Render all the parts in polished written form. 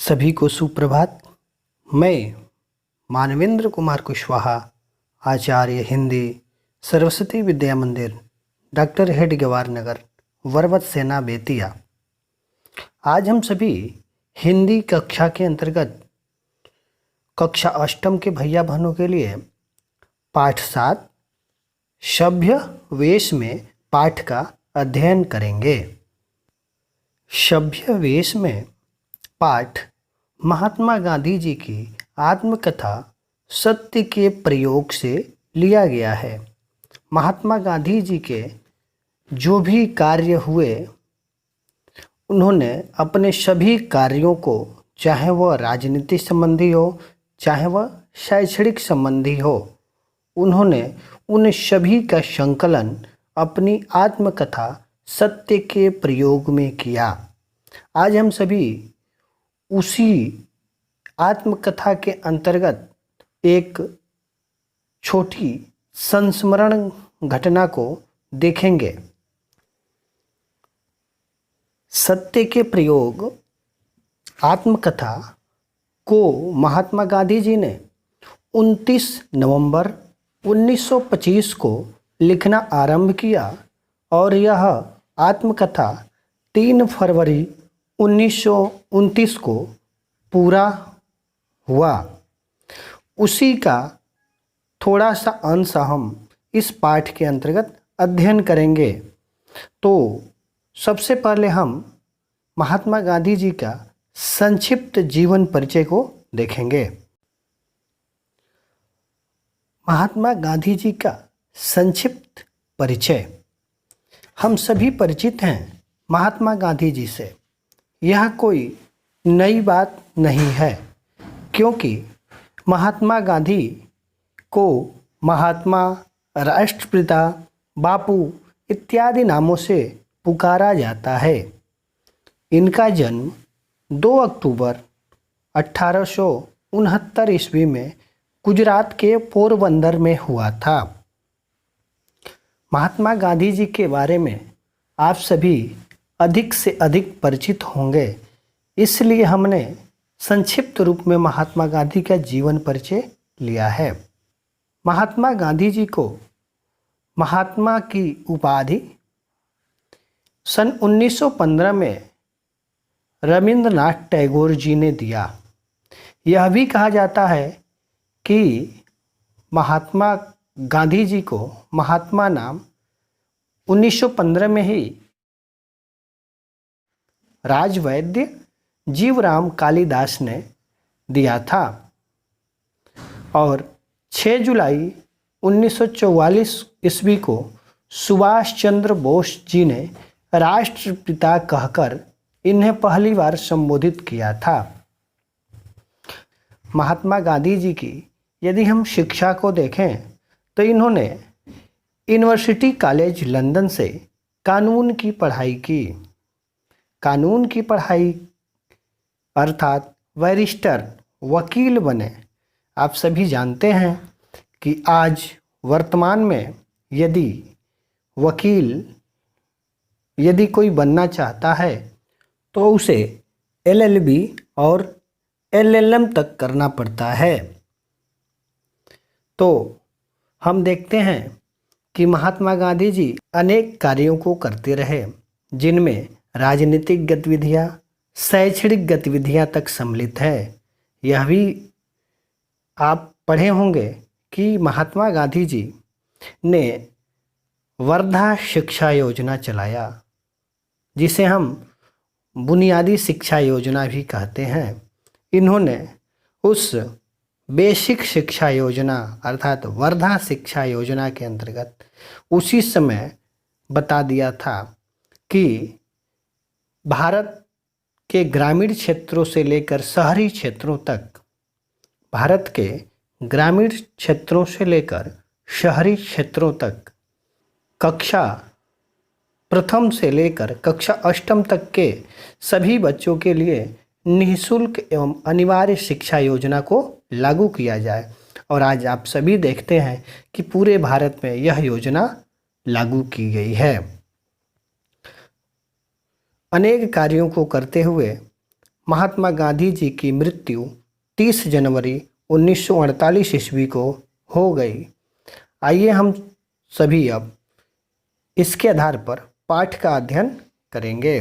सभी को सुप्रभात। मैं मानवेंद्र कुमार कुशवाहा, आचार्य हिंदी, सरस्वती विद्या मंदिर, डॉक्टर हेडगेवार नगर, वर्वत सेना, बेतिया। आज हम सभी हिंदी कक्षा के अंतर्गत कक्षा अष्टम के भैया बहनों के लिए पाठ 7 सभ्य वेश में पाठ का अध्ययन करेंगे। सभ्य वेश में पाठ महात्मा गांधी जी की आत्मकथा सत्य के प्रयोग से लिया गया है। महात्मा गांधी जी के जो भी कार्य हुए, उन्होंने अपने सभी कार्यों को, चाहे वह राजनीति संबंधी हो, चाहे वह शैक्षणिक संबंधी हो, उन्होंने उन सभी का संकलन अपनी आत्मकथा सत्य के प्रयोग में किया। आज हम सभी उसी आत्मकथा के अंतर्गत एक छोटी संस्मरण घटना को देखेंगे। सत्य के प्रयोग आत्मकथा को महात्मा गांधी जी ने 29 नवंबर 1925 को लिखना आरंभ किया और यह आत्मकथा 3 फरवरी 1929 को पूरा हुआ। उसी का थोड़ा सा अंश हम इस पाठ के अंतर्गत अध्ययन करेंगे। तो सबसे पहले हम महात्मा गांधी जी का संक्षिप्त जीवन परिचय को देखेंगे। महात्मा गांधी जी का संक्षिप्त परिचय। हम सभी परिचित हैं महात्मा गांधी जी से। यह कोई नई बात नहीं है, क्योंकि महात्मा गांधी को महात्मा, राष्ट्रपिता, बापू इत्यादि नामों से पुकारा जाता है। इनका जन्म 2 अक्टूबर 1869 ईस्वी में गुजरात के पोरबंदर में हुआ था। महात्मा गांधी जी के बारे में आप सभी अधिक से अधिक परिचित होंगे, इसलिए हमने संक्षिप्त रूप में महात्मा गांधी का जीवन परिचय लिया है। महात्मा गांधी जी को महात्मा की उपाधि सन 1915 में रविंद्रनाथ टैगोर जी ने दिया। यह भी कहा जाता है कि महात्मा गांधी जी को महात्मा नाम 1915 में ही राजवैद्य जीवराम कालिदास ने दिया था और 6 जुलाई 1944 ईस्वी को सुभाष चंद्र बोस जी ने राष्ट्रपिता कहकर इन्हें पहली बार संबोधित किया था। महात्मा गांधी जी की यदि हम शिक्षा को देखें तो इन्होंने यूनिवर्सिटी कॉलेज लंदन से कानून की पढ़ाई की। कानून की पढ़ाई अर्थात बैरिस्टर, वकील बने। आप सभी जानते हैं कि आज वर्तमान में यदि कोई बनना चाहता है तो उसे LLB और LLM तक करना पड़ता है। तो हम देखते हैं कि महात्मा गांधी जी अनेक कार्यों को करते रहे, जिनमें राजनीतिक गतिविधियां, शैक्षणिक गतिविधियां तक सम्मिलित है। यह भी आप पढ़े होंगे कि महात्मा गांधी जी ने वर्धा शिक्षा योजना चलाया, जिसे हम बुनियादी शिक्षा योजना भी कहते हैं। इन्होंने उस बेसिक शिक्षा योजना अर्थात वर्धा शिक्षा योजना के अंतर्गत उसी समय बता दिया था कि भारत के ग्रामीण क्षेत्रों से लेकर शहरी क्षेत्रों तक, भारत के ग्रामीण क्षेत्रों से लेकर शहरी क्षेत्रों तक कक्षा प्रथम से लेकर कक्षा अष्टम तक के सभी बच्चों के लिए निःशुल्क एवं अनिवार्य शिक्षा योजना को लागू किया जाए। और आज आप सभी देखते हैं कि पूरे भारत में यह योजना लागू की गई है। अनेक कार्यों को करते हुए महात्मा गांधी जी की मृत्यु 30 जनवरी 1948 ईस्वी को हो गई। आइए हम सभी अब इसके आधार पर पाठ का अध्ययन करेंगे।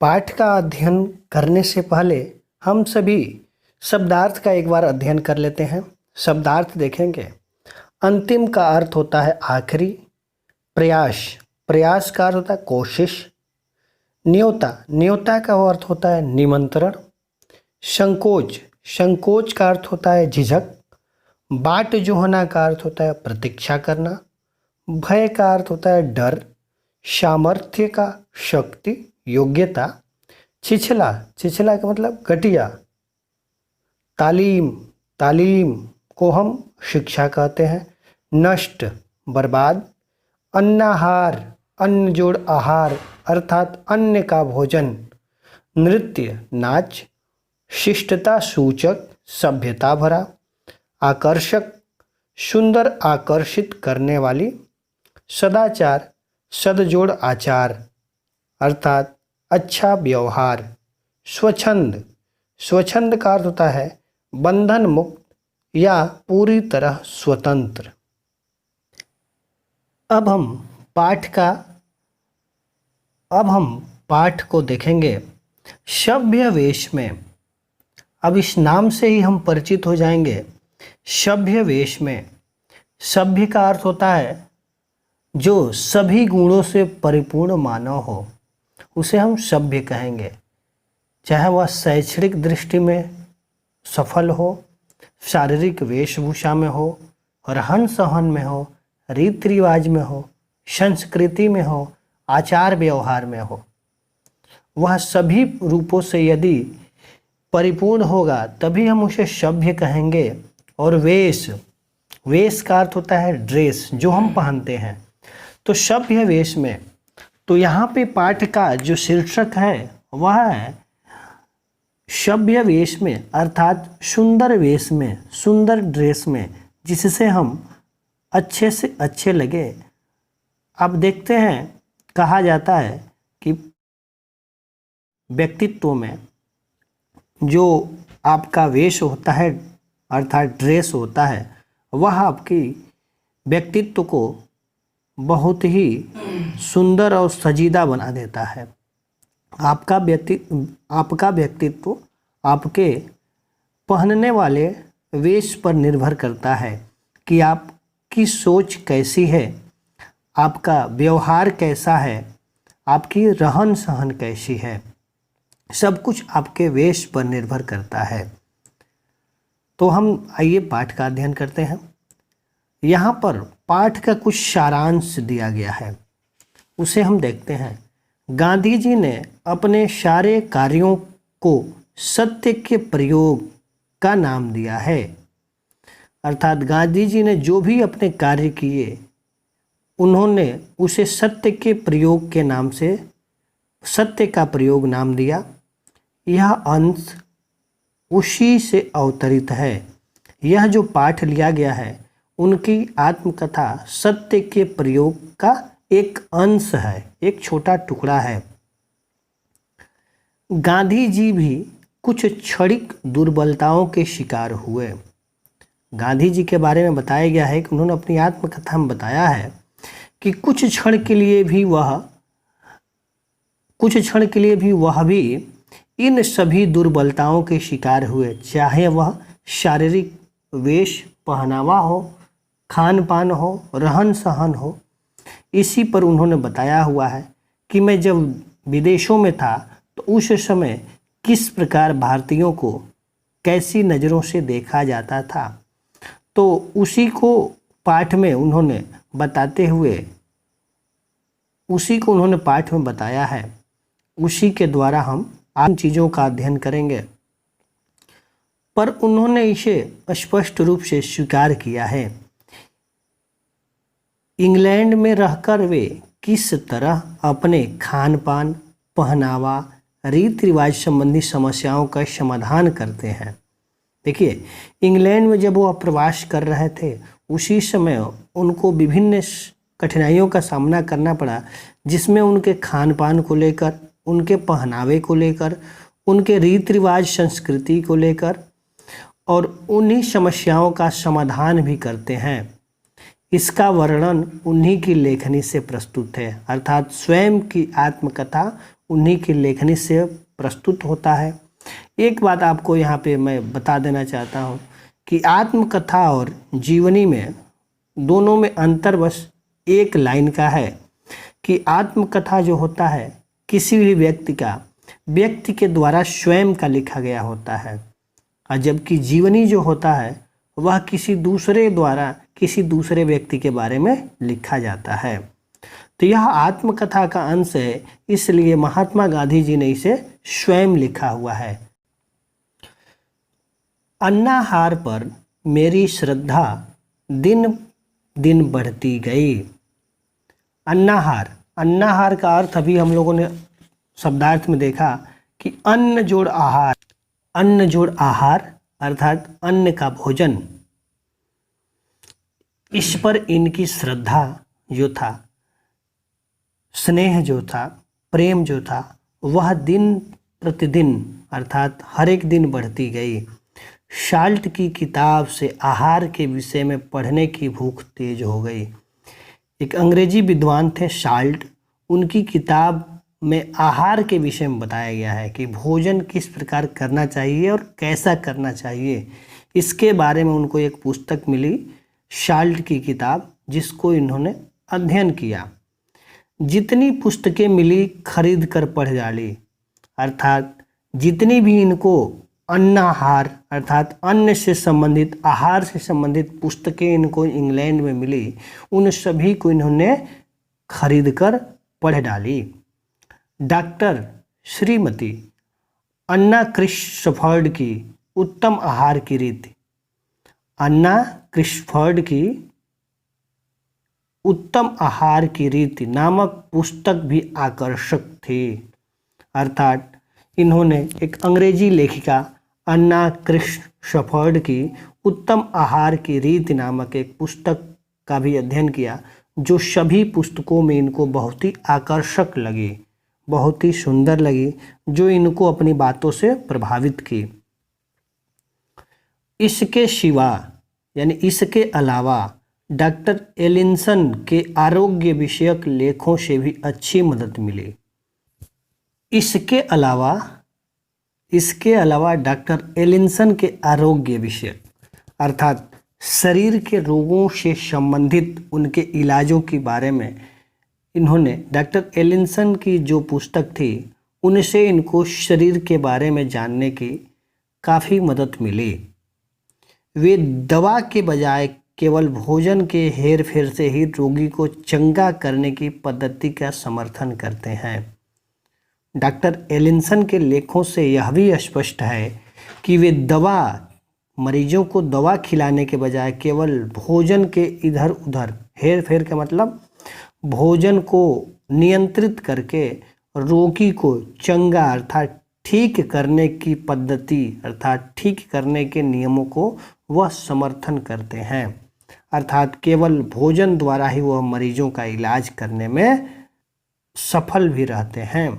पाठ का अध्ययन करने से पहले हम सभी शब्दार्थ का एक बार अध्ययन कर लेते हैं। शब्दार्थ देखेंगे। अंतिम का अर्थ होता है आखिरी। प्रयास, प्रयास का अर्थ होता है कोशिश। न्योता, न्योता का अर्थ होता है निमंत्रण। संकोच, संकोच का अर्थ होता है झिझक। बाट जोहना का अर्थ होता है प्रतीक्षा करना। भय का अर्थ होता है डर। सामर्थ्य का शक्ति, योग्यता। छिछला, छिछला का मतलब घटिया। तालीम, तालीम को हम शिक्षा कहते हैं। नष्ट, बर्बाद। अन्नाहार, अन्न जोड़ आहार अर्थात अन्न का भोजन। नृत्य, नाच। शिष्टता सूचक, सभ्यता भरा। आकर्षक, सुंदर आकर्षित करने वाली। सदाचार, सदजोड़ आचार अर्थात अच्छा व्यवहार। स्वच्छंद, स्वच्छंद का अर्थ होता है बंधन मुक्त या पूरी तरह स्वतंत्र। अब हम पाठ को देखेंगे सभ्य वेश में। अब इस नाम से ही हम परिचित हो जाएंगे। सभ्य वेश में, सभ्य का अर्थ होता है जो सभी गुणों से परिपूर्ण मानव हो, उसे हम सभ्य कहेंगे। चाहे वह शैक्षणिक दृष्टि में सफल हो, शारीरिक वेशभूषा में हो, रहन सहन में हो, रीति रिवाज में हो, संस्कृति में हो, आचार व्यवहार में हो, वह सभी रूपों से यदि परिपूर्ण होगा तभी हम उसे सभ्य कहेंगे। और वेश, वेश का अर्थ होता है ड्रेस, जो हम पहनते हैं। तो सभ्य वेश में, तो यहाँ पे पाठ का जो शीर्षक है वह है सभ्य वेश में अर्थात सुंदर वेश में, सुंदर ड्रेस में, जिससे हम अच्छे से अच्छे लगे। अब देखते हैं, कहा जाता है कि व्यक्तित्व में जो आपका वेश होता है अर्थात ड्रेस होता है, वह आपकी व्यक्तित्व को बहुत ही सुंदर और सजीदा बना देता है। आपका व्यक्तित्व आपके पहनने वाले वेश पर निर्भर करता है कि आपकी सोच कैसी है, आपका व्यवहार कैसा है, आपकी रहन सहन कैसी है। सब कुछ आपके वेश पर निर्भर करता है। तो हम आइए पाठ का अध्ययन करते हैं। यहाँ पर पाठ का कुछ सारांश दिया गया है, उसे हम देखते हैं। गांधी जी ने अपने सारे कार्यों को सत्य के प्रयोग का नाम दिया है। अर्थात गांधी जी ने जो भी अपने कार्य किए उन्होंने उसे सत्य के प्रयोग के नाम से सत्य का प्रयोग नाम दिया। यह अंश उसी से अवतरित है। यह जो पाठ लिया गया है उनकी आत्मकथा सत्य के प्रयोग का एक अंश है, एक छोटा टुकड़ा है। गांधी जी भी कुछ क्षणिक दुर्बलताओं के शिकार हुए। गांधी जी के बारे में बताया गया है कि उन्होंने अपनी आत्मकथा में बताया है कि कुछ क्षण के लिए भी वह भी इन सभी दुर्बलताओं के शिकार हुए, चाहे वह शारीरिक वेश पहनावा हो, खान पान हो, रहन सहन हो। इसी पर उन्होंने बताया हुआ है कि मैं जब विदेशों में था तो उस समय किस प्रकार भारतीयों को कैसी नज़रों से देखा जाता था। तो उसी को पाठ में उन्होंने पाठ में बताया है। उसी के द्वारा हम आम चीज़ों का अध्ययन करेंगे। पर उन्होंने इसे स्पष्ट रूप से स्वीकार किया है। इंग्लैंड में रहकर वे किस तरह अपने खान पान, पहनावा, रीति रिवाज संबंधी समस्याओं का समाधान करते हैं। देखिए, इंग्लैंड में जब वो प्रवास कर रहे थे उसी समय उनको विभिन्न कठिनाइयों का सामना करना पड़ा, जिसमें उनके खान पान को लेकर, उनके पहनावे को लेकर, उनके रीति रिवाज संस्कृति को लेकर और उन्हीं समस्याओं का समाधान भी करते हैं। इसका वर्णन उन्हीं की लेखनी से प्रस्तुत है, अर्थात स्वयं की आत्मकथा उन्हीं की लेखनी से प्रस्तुत होता है। एक बात आपको यहाँ पे मैं बता देना चाहता हूँ कि आत्मकथा और जीवनी में दोनों में अंतर बस एक लाइन का है कि आत्मकथा जो होता है किसी भी व्यक्ति के द्वारा स्वयं का लिखा गया होता है, और जबकि जीवनी जो होता है वह किसी दूसरे द्वारा किसी दूसरे व्यक्ति के बारे में लिखा जाता है। तो यह आत्मकथा का अंश है, इसलिए महात्मा गांधी जी ने इसे स्वयं लिखा हुआ है। अन्नाहार पर मेरी श्रद्धा दिन दिन बढ़ती गई। अन्नाहार का अर्थ अभी हम लोगों ने शब्दार्थ में देखा कि अन्न जोड़ आहार अर्थात अन्न का भोजन। इस पर इनकी श्रद्धा जो था, स्नेह जो था, प्रेम जो था, वह दिन प्रतिदिन अर्थात हर एक दिन बढ़ती गई। शाल्ट की किताब से आहार के विषय में पढ़ने की भूख तेज हो गई। एक अंग्रेजी विद्वान थे शाल्ट, उनकी किताब में आहार के विषय में बताया गया है कि भोजन किस प्रकार करना चाहिए और कैसा करना चाहिए। इसके बारे में उनको एक पुस्तक मिली, शाल्ट की किताब, जिसको इन्होंने अध्ययन किया। जितनी पुस्तकें मिली खरीद कर पढ़ डाली, अर्थात जितनी भी इनको अन्नाहार अर्थात अन्न से संबंधित, आहार से संबंधित पुस्तकें इनको इंग्लैंड में मिली, उन सभी को इन्होंने खरीद कर पढ़ डाली। डॉक्टर श्रीमती अन्ना क्रिस्टफर्ड की उत्तम आहार की रीति, अन्ना क्रिस्टफर्ड की उत्तम आहार की रीति नामक पुस्तक भी आकर्षक थी। अर्थात इन्होंने एक अंग्रेजी लेखिका अन्ना क्रिस्टफर्ड की उत्तम आहार की रीति नामक एक पुस्तक का भी अध्ययन किया, जो सभी पुस्तकों में इनको बहुत ही आकर्षक लगी, बहुत ही सुंदर लगी, जो इनको अपनी बातों से प्रभावित की। इसके सिवा यानी इसके अलावा डॉक्टर एलिंसन के आरोग्य विषयक लेखों से भी अच्छी मदद मिली। इसके अलावा डॉक्टर एलिंसन के आरोग्य विषय अर्थात शरीर के रोगों से संबंधित उनके इलाजों के बारे में इन्होंने, डॉक्टर एलिंसन की जो पुस्तक थी उनसे इनको शरीर के बारे में जानने की काफ़ी मदद मिली। वे दवा के बजाय केवल भोजन के हेर फेर से ही रोगी को चंगा करने की पद्धति का समर्थन करते हैं। डॉक्टर एलिंसन के लेखों से यह भी स्पष्ट है कि वे मरीजों को दवा खिलाने के बजाय केवल भोजन के इधर उधर हेर फेर का मतलब भोजन को नियंत्रित करके रोगी को चंगा अर्थात ठीक करने की पद्धति अर्थात ठीक करने के नियमों को वह समर्थन करते हैं। अर्थात केवल भोजन द्वारा ही वह मरीजों का इलाज करने में सफल भी रहते हैं।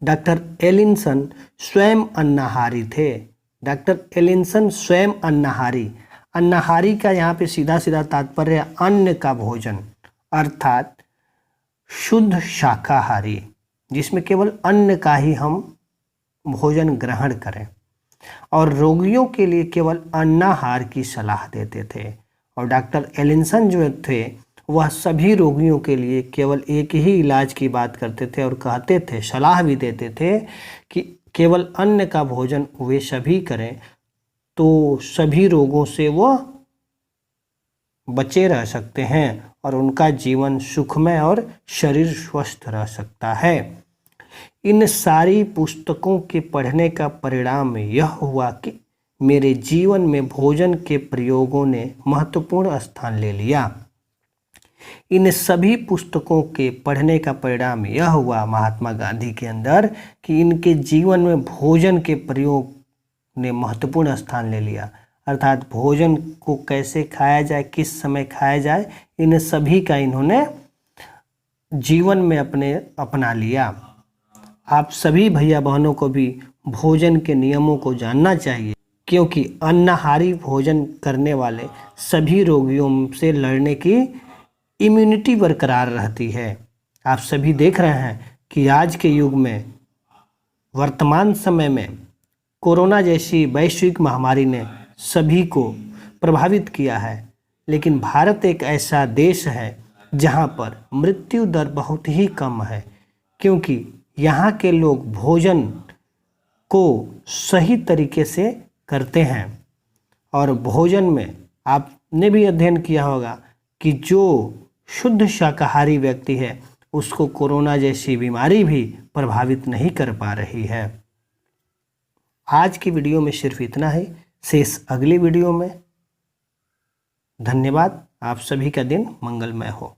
डॉक्टर एलिंसन स्वयं अन्नाहारी थे। डॉक्टर एलिंसन स्वयं अन्नाहारी का यहाँ पे सीधा सीधा तात्पर्य अन्न का भोजन अर्थात शुद्ध शाकाहारी, जिसमें केवल अन्न का ही हम भोजन ग्रहण करें, और रोगियों के लिए केवल अन्नाहार की सलाह देते थे। और डॉक्टर एलिंसन जो थे वह सभी रोगियों के लिए केवल एक ही इलाज की बात करते थे और कहते थे, सलाह भी देते थे कि केवल अन्न का भोजन वे सभी करें तो सभी रोगों से वो बचे रह सकते हैं और उनका जीवन सुखमय और शरीर स्वस्थ रह सकता है। इन सारी पुस्तकों के पढ़ने का परिणाम यह हुआ कि मेरे जीवन में भोजन के प्रयोगों ने महत्वपूर्ण स्थान ले लिया। इन सभी पुस्तकों के पढ़ने का परिणाम यह हुआ महात्मा गांधी के अंदर कि इनके जीवन में भोजन के प्रयोग ने महत्वपूर्ण स्थान ले लिया। अर्थात भोजन को कैसे खाया जाए, किस समय खाया जाए, इन सभी का इन्होंने जीवन में अपना लिया। आप सभी भैया बहनों को भी भोजन के नियमों को जानना चाहिए, क्योंकि अन्नाहारी भोजन करने वाले सभी रोगियों से लड़ने की इम्यूनिटी बरकरार रहती है। आप सभी देख रहे हैं कि आज के युग में, वर्तमान समय में कोरोना जैसी वैश्विक महामारी ने सभी को प्रभावित किया है, लेकिन भारत एक ऐसा देश है जहां पर मृत्यु दर बहुत ही कम है, क्योंकि यहाँ के लोग भोजन को सही तरीके से करते हैं। और भोजन में आपने भी अध्ययन किया होगा कि जो शुद्ध शाकाहारी व्यक्ति है उसको कोरोना जैसी बीमारी भी प्रभावित नहीं कर पा रही है। आज की वीडियो में सिर्फ इतना ही, शेष अगली वीडियो में। धन्यवाद। आप सभी का दिन मंगलमय हो।